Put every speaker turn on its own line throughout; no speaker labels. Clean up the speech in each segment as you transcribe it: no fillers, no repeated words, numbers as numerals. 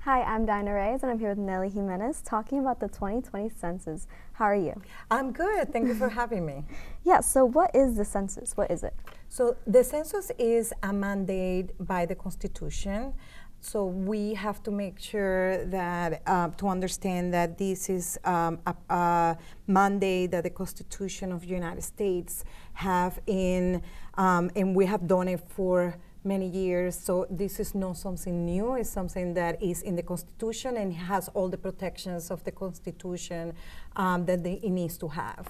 Hi, I'm Dinah Reyes, and I'm here with Nelly Jimenez talking about the 2020 census. How are you?
I'm good. Thank you for having me.
Yeah, so what is the census? What is it?
So the census is a mandate by the Constitution. So we have to make sure that to understand that this is a mandate that the Constitution of the United States have in, and we have done it for many years. So this is not something new. It's something that is in the Constitution and has all the protections of the Constitution that it needs to have.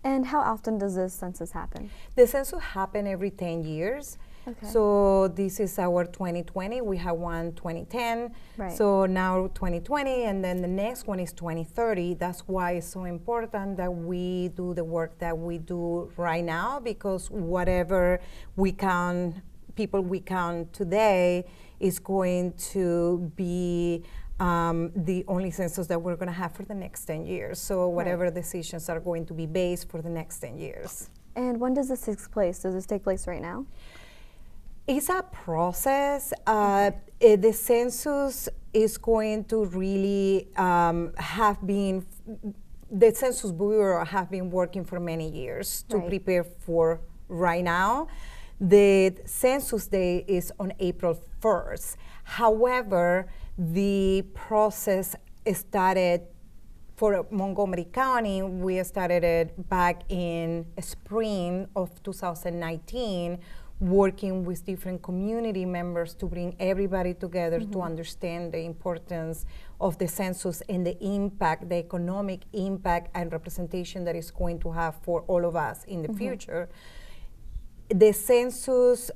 And how often does this census happen?
The census happens every 10 years.
Okay.
So this is our 2020. We have one 2010.
Right.
So now 2020, and then the next one is 2030. That's why it's so important that we do the work that we do right now, because whatever we count, people we count today is going to be the only census that we're going to have for the next 10 years. So whatever
Right.
decisions are going to be based for the next 10 years.
And when does this take place? Does this take place right now?
It's a process. The census is going to really the Census Bureau have been working for many years to
Right.
prepare for right now. The census day is on April 1st. However, the process started for Montgomery County. We started it back in spring of 2019, working with different community members to bring everybody together to understand the importance of the census and the impact, the economic impact and representation that it's going to have for all of us in the future. The census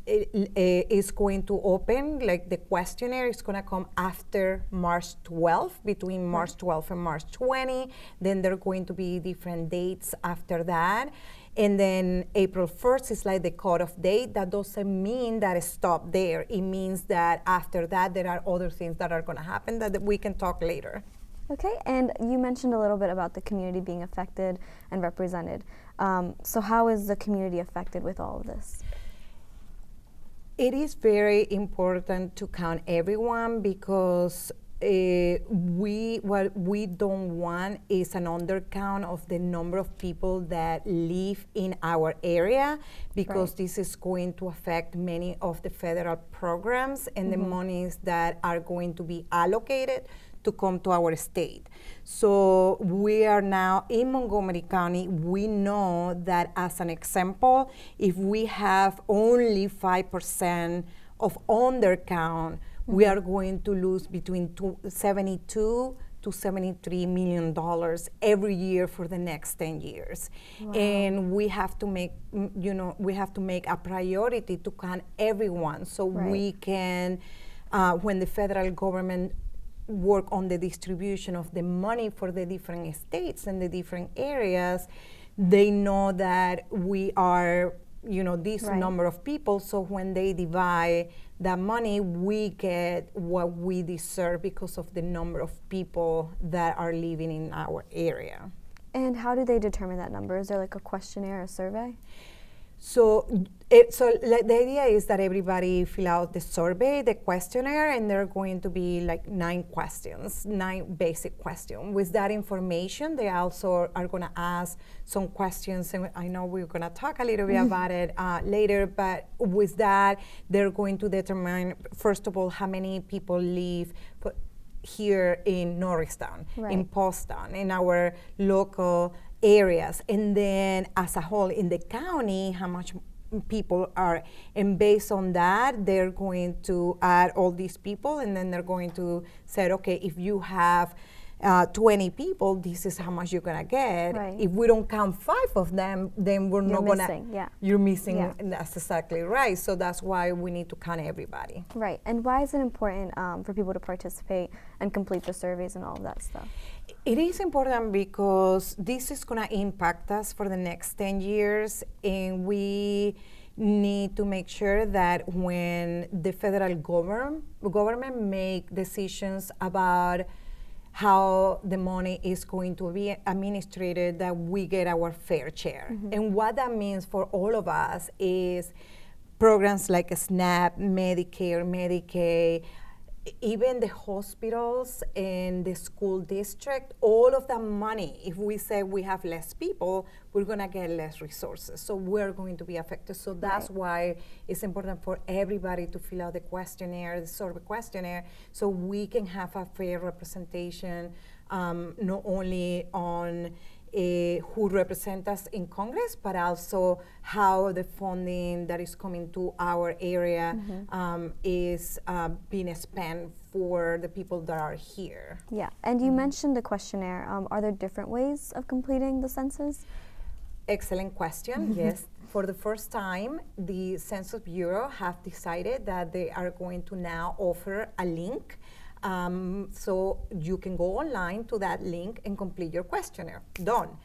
is going to open, like the questionnaire is going to come after March 12th, between March 12th and March 20. Then there are going to be different dates after that. And then April 1st is like the cutoff date. That doesn't mean that it stopped there. It means that after that, there are other things that are going to happen that we can talk later.
Okay, and you mentioned a little bit about the community being affected and represented. So how is the community affected with all of this?
It is very important to count everyone, because what we don't want is an undercount of the number of people that live in our area, because
Right.
this is going to affect many of the federal programs and the monies that are going to be allocated to come to our state. So we are now in Montgomery County. We know that, as an example, if we have only 5% of undercount, we are going to lose between $72 to $73 million every year for the next 10 years.
Wow.
And we have to make, we have to make a priority to count everyone, so
Right.
we can, when the federal government work on the distribution of the money for the different states and the different areas, they know that we are, this
Right.
number of people. So when they divide that money, we get what we deserve because of the number of people that are living in our area.
And how do they determine that number? Is there like a questionnaire or survey?
So, the idea is that everybody fill out the survey, the questionnaire, and there are going to be like 9 questions, 9 basic questions. With that information, they also are going to ask some questions, and I know we're going to talk a little bit about it later, but with that, they're going to determine, first of all, how many people live here in Norristown,
Right.
in Pottstown, in our local areas, and then as a whole in the county, how much people are, and based on that, they're going to add all these people, and then they're going to say, okay, if you have 20 people, this is how much you're gonna get.
Right.
If we don't count 5 of them, then we're
You're
not
missing,
gonna.
yeah.
You're missing.
Yeah.
And that's exactly right. So that's why we need to count everybody.
Right, and why is it important for people to participate and complete the surveys and all of that stuff?
It is important because this is going to impact us for the next 10 years, and we need to make sure that when the federal government make decisions about how the money is going to be administered, that we get our fair share. And what that means for all of us is programs like SNAP, Medicare, Medicaid, even the hospitals and the school district, all of that money, if we say we have less people, we're going to get less resources. So we're going to be affected. So that's why it's important for everybody to fill out the questionnaire, the survey questionnaire, so we can have a fair representation, not only on who represent us in Congress, but also how the funding that is coming to our area is being spent for the people that are here.
Yeah, and you mentioned the questionnaire. Are there different ways of completing the census?
Excellent question. Yes. For the first time, the Census Bureau have decided that they are going to now offer a link. So you can go online to that link and complete your questionnaire. Done.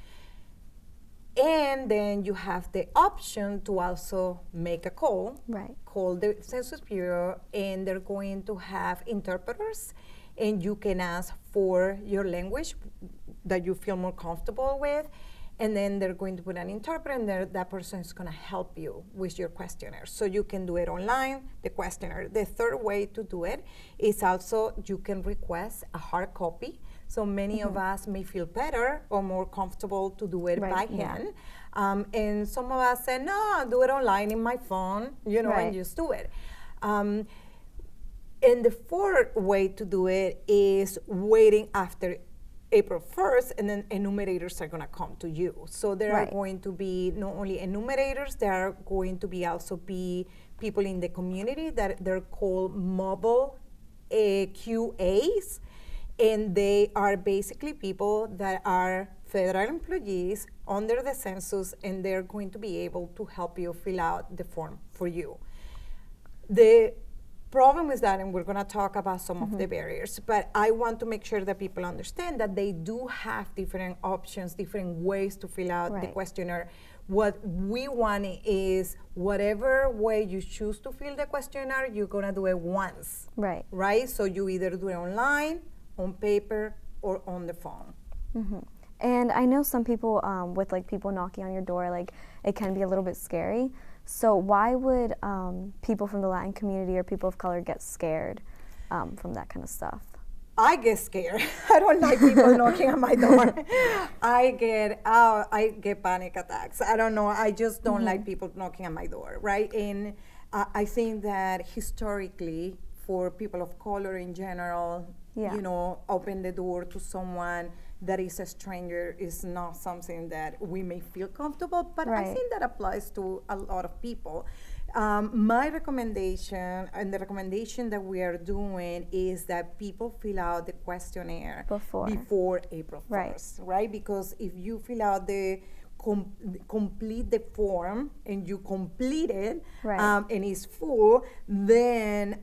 And then you have the option to also make a call.
Right.
Call the Census Bureau, and they're going to have interpreters, and you can ask for your language that you feel more comfortable with. And then they're going to put an interpreter, and that person is going to help you with your questionnaire. So you can do it online, the questionnaire. The third way to do it is also you can request a hard copy. So many of us may feel better or more comfortable to do it by hand. And some of us say, no, I'll do it online in my phone, and just do it. And the fourth way to do it is waiting after April 1st, and then enumerators are going to come to you. So there are going to be not only enumerators, there are going to be also people in the community that they're called mobile QAs, and they are basically people that are federal employees under the census, and they're going to be able to help you fill out the form for you. The problem is that, and we're going to talk about some of the barriers, but I want to make sure that people understand that they do have different options, different ways to fill out the questionnaire. What we want is whatever way you choose to fill the questionnaire, you're going to do it once. Right? So you either do it online, on paper, or on the phone.
And I know some people, with like people knocking on your door, like it can be a little bit scary. So why would people from the Latin community or people of color get scared from that kind of stuff?
I get scared. I don't like people knocking on my door. I get panic attacks. I don't know. I just don't like people knocking on my door, right? And I think that historically, for people of color in general, open the door to someone that is a stranger is not something that we may feel comfortable, but I think that applies to a lot of people. My recommendation, and the recommendation that we are doing, is that people fill out the questionnaire before April 1st, right? Because if you fill out complete the form and you complete it and it's full, then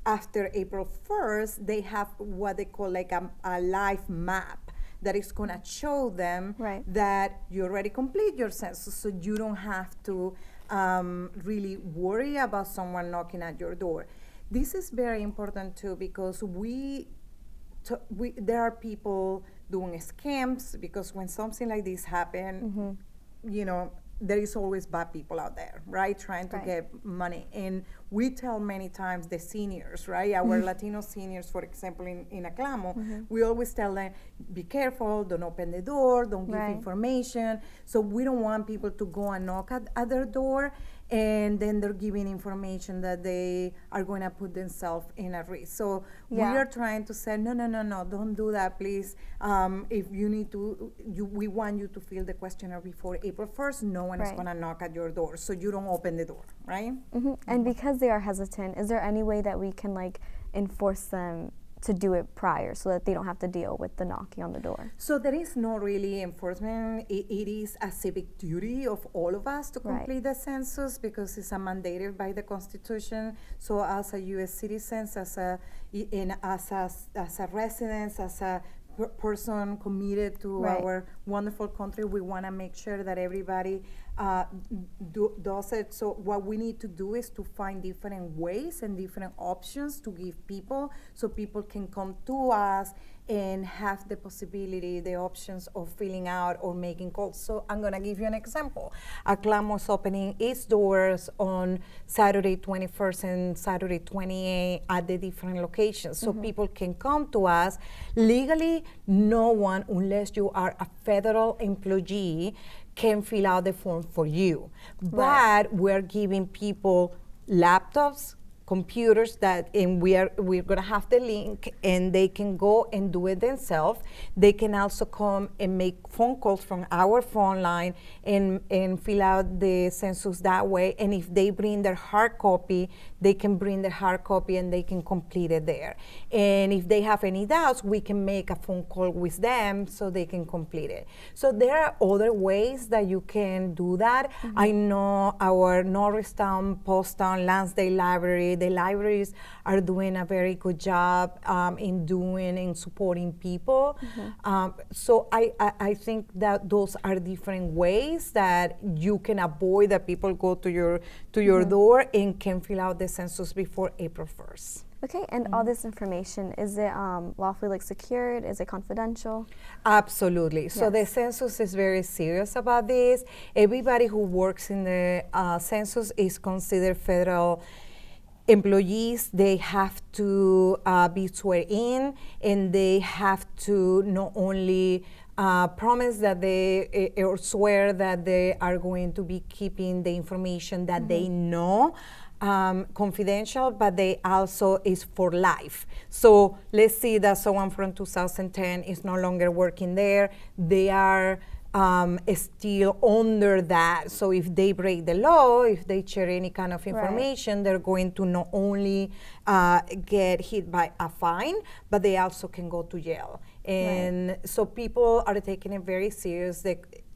after April 1st, they have what they call like a live map that is going to show them that you already complete your census, so you don't have to really worry about someone knocking at your door. This is very important too, because there are people doing scams, because when something like this happens, there is always bad people out there, right, trying to get money. And we tell many times the seniors, right, our Latino seniors, for example, in Aclamo, we always tell them, be careful, don't open the door, don't give information. So we don't want people to go and knock at their door, and then they're giving information that they are going to put themselves in a risk. So we are trying to say, no, don't do that, please. If you need to, we want you to fill the questionnaire before April 1st. No one is going to knock at your door, so you don't open the door, right?
And because they are hesitant, is there any way that we can like enforce them to do it prior, so that they don't have to deal with the knocking on the door?
So there is no really enforcement. It is a civic duty of all of us to complete the census, because it's mandated by the Constitution. So as a U.S. citizen, as a resident, as a person committed to our wonderful country, we want to make sure that everybody uh, does it. So what we need to do is to find different ways and different options to give people, so people can come to us and have the possibility, the options of filling out or making calls. So I'm gonna give you an example. Acclaim was opening its doors on Saturday 21st and Saturday 28th at the different locations. So people can come to us. Legally, no one, unless you are a federal employee, can fill out the form for you.
Right.
But we're giving people laptops, computers, that, and we're gonna have the link, and they can go and do it themselves. They can also come and make phone calls from our phone line and fill out the census that way. And if they bring their hard copy, they can bring their hard copy and they can complete it there. And if they have any doubts, we can make a phone call with them so they can complete it. So there are other ways that you can do that. I know our Norristown, Postown, Lansdale Library, the libraries are doing a very good job in doing and supporting people. So I think that those are different ways that you can avoid that people go to your door and can fill out the census before April 1st.
Okay, and all this information, is it lawfully secured? Is it confidential?
Absolutely. So the
Yes.
census is very serious about this. Everybody who works in the census is considered federal employees. They have to be sworn in, and they have to not only promise that they or swear that they are going to be keeping the information that they know confidential, but they also is for life. So let's see that someone from 2010 is no longer working there. They are still under that. So if they break the law, if they share any kind of information, they're going to not only get hit by a fine, but they also can go to jail. And so people are taking it very serious.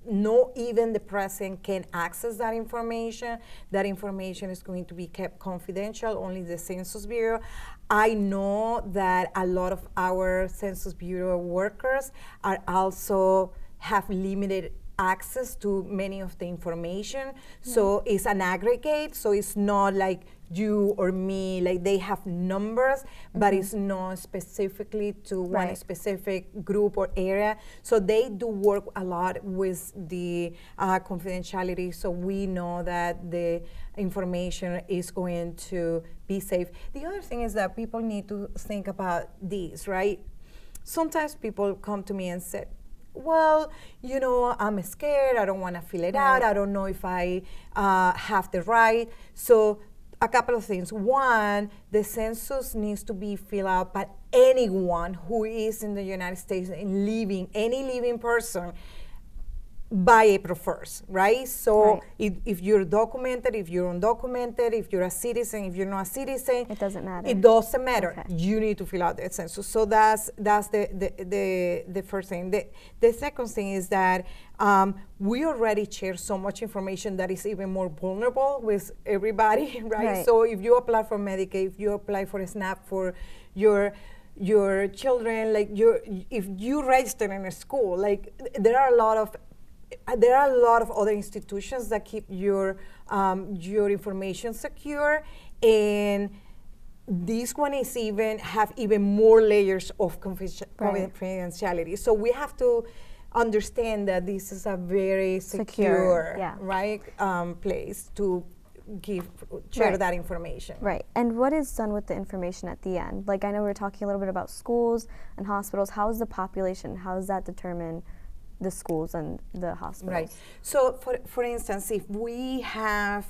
No, even the president can access that information. That information is going to be kept confidential, only the Census Bureau. I know that a lot of our Census Bureau workers are also have limited access to many of the information. So it's an aggregate, so it's not like you or me, like they have numbers, but it's not specifically to one specific group or area. So they do work a lot with the confidentiality, so we know that the information is going to be safe. The other thing is that people need to think about this, right? Sometimes people come to me and say, well, you know, I'm scared, I don't want to fill it out, I don't know if I have the right. So a couple of things. One, the census needs to be filled out by anyone who is in the United States and living, any living person, by April 1st, right? So if you're documented, if you're undocumented, if you're a citizen, if you're not a citizen,
it doesn't matter.
It doesn't matter. You need to fill out the census. So that's the first thing. The second thing is that we already share so much information that is even more vulnerable with everybody, right? So if you apply for Medicaid, if you apply for a SNAP for your children, like if you register in a school, like there are a lot of other institutions that keep your information secure, and this one is have even more layers of confidentiality. So we have to understand that this is a very secure place to share that information.
Right. And what is done with the information at the end? Like I know we were talking a little bit about schools and hospitals. How is the population? How does that determine the schools and the hospitals?
Right. So for instance, if we have,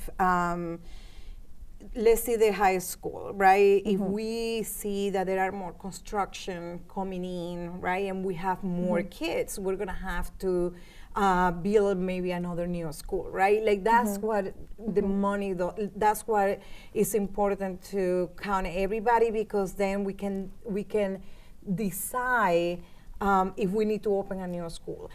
let's say the high school, right? If we see that there are more construction coming in, right, and we have more kids, we're gonna have to build maybe another new school, right? Like that's what the money, that's what is important to count everybody, because then we can decide if we need to open a new school.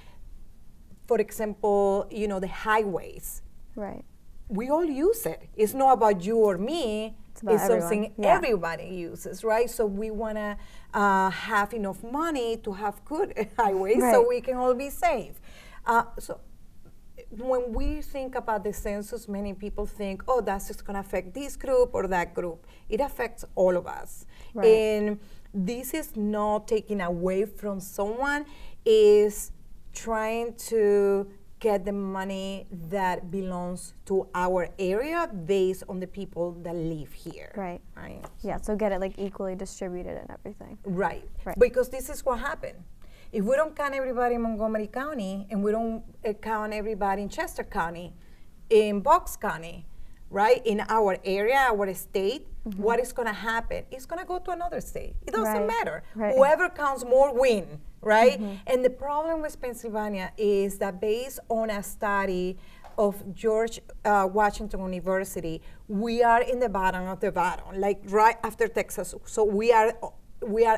For example, you know, the highways.
Right.
We all use it. It's not about you or me. It's something everybody uses, right? So we want to have enough money to have good highways so we can all be safe. So when we think about the census, many people think, oh, that's just going to affect this group or that group. It affects all of us.
Right.
And this is not taking away from someone, is trying to get the money that belongs to our area based on the people that live here.
Right.
Right.
Yeah, so get it like equally distributed and everything.
Right.
Right.
Because this is what happened. If we don't count everybody in Montgomery County and we don't count everybody in Chester County, in Bucks County, right, in our area, our state, what is going to happen? It's going to go to another state. It doesn't
Right.
matter.
Right.
Whoever counts more win, right? And the problem with Pennsylvania is that based on a study of George Washington University, we are in the bottom of the bottom, like right after Texas. So we are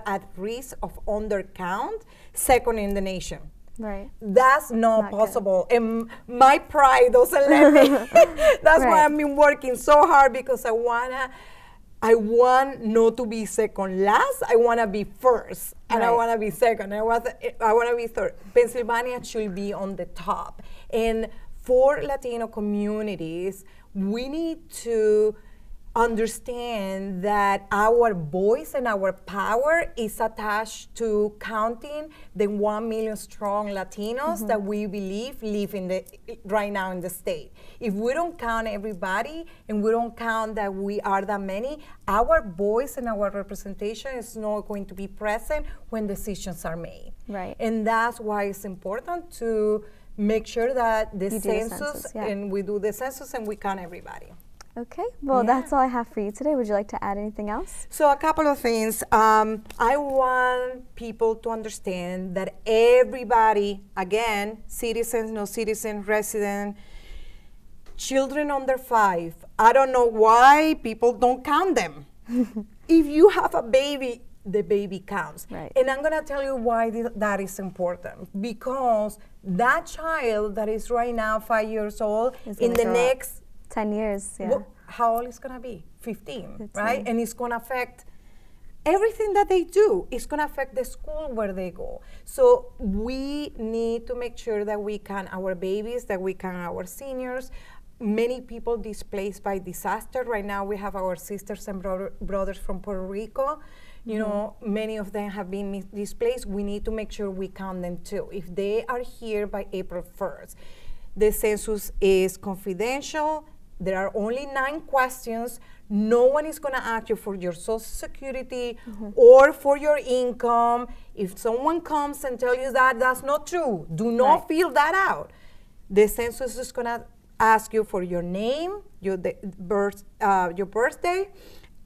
at risk of undercount, second in the nation.
Right.
That's not
Not
possible. And my pride doesn't let me. That's why
Right.
I've been working so hard, because I want not to be second last. I want to be first, and I
Right.
want to be second. I want to be third. Pennsylvania should be on the top. And for Latino communities, we need to understand that our voice and our power is attached to counting the 1 million strong Latinos that we believe live right now in the state. If we don't count everybody and we don't count that we are that many, our voice and our representation is not going to be present when decisions are made.
Right.
And that's why it's important to make sure that the
You do the
census,
census, yeah.
and we do the census and we count everybody.
Okay, well,
Yeah.
that's all I have for you today. Would you like to add anything else?
So a couple of things. I want people to understand that everybody, again, citizens, no citizen, resident, children under 5, I don't know why people don't count them. If you have a baby, the baby counts.
Right.
And I'm going to tell you why that is important. Because that child that is right now 5 years old,
Is
in
gonna
the
grow up.
next
10 years, yeah.
how old is going to be? 15,
15.
right? And it's going to affect everything that they do. It's going to affect the school where they go. So we need to make sure that we can our babies, that we can our seniors. Many people displaced by disaster. Right now we have our sisters and brothers from Puerto Rico. You know, many of them have been displaced. We need to make sure we count them too. If they are here by April 1st, the census is confidential. There are only 9 questions. No one is going to ask you for your Social Security or for your income. If someone comes and tells you that that's not true, do not
Right.
fill that out. The census is going to ask you for your name, your birthday,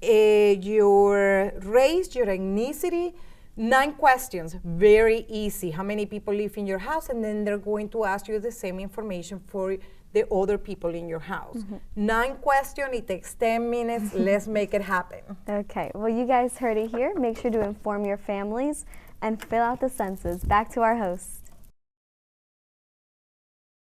your race, your ethnicity. 9 questions, very easy. How many people live in your house? And then they're going to ask you the same information for the other people in your house. 9 questions, it takes 10 minutes. Let's make it happen.
Okay, well, you guys heard it here. Make sure to inform your families and fill out the census. Back to our host.